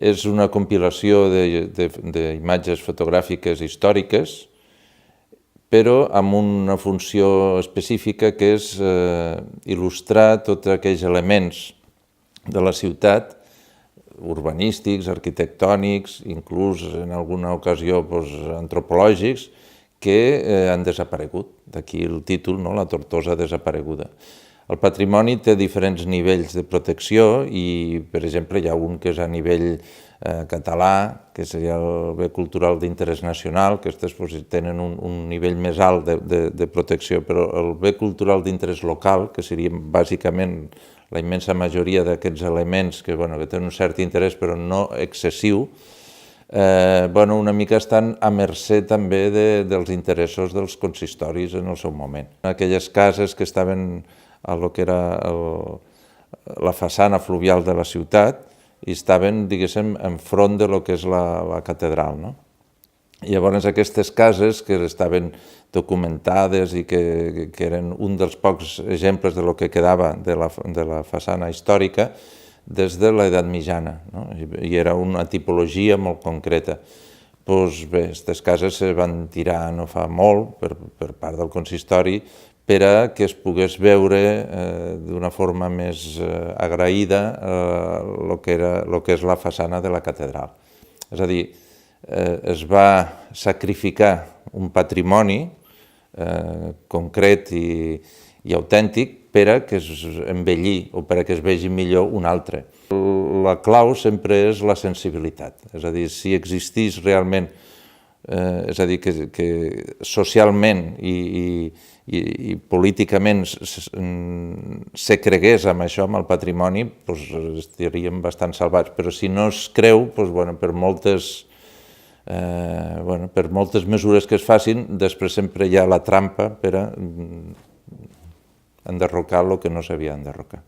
És una compilació d'imatges fotogràfiques històriques, però amb una funció específica que és il·lustrar tots aquells elements de la ciutat, urbanístics, arquitectònics, inclús en alguna ocasió antropològics, que han desaparegut. D'aquí el títol, La Tortosa desapareguda. El patrimoni té diferents nivells de protecció i, per exemple, hi ha un que és a nivell català, que seria el bé cultural d'interès nacional, que aquests tenen un nivell més alt de protecció, però el bé cultural d'interès local, que seria bàsicament la immensa majoria d'aquests elements que tenen un cert interès però no excessiu, una mica estan a mercè també dels interessos dels consistoris en el seu moment. Aquelles cases que estaven a lo que era la façana fluvial de la ciutat i estaven, diguéssim, enfront de lo que és la catedral. Llavors aquestes cases que estaven documentades i que eren un dels pocs exemples de lo que quedava de la façana històrica des de l'edat mitjana, i era una tipologia molt concreta. Doncs bé, aquestes cases se van tirar no fa molt per part del consistori per a que es pogués veure d'una forma més agraïda el que és la façana de la catedral. És a dir, es va sacrificar un patrimoni concret i autèntic per a que es embellir o per a que es vegi millor un altre. La clau sempre és la sensibilitat, és a dir, si existís realment, és a dir, que socialment i políticament se cregués amb això, amb el patrimoni, doncs estaríem bastant salvats, però si no es creu, per moltes mesures que es facin, després sempre hi ha la trampa per a enderrocar el que no s'havia d'enderrocar.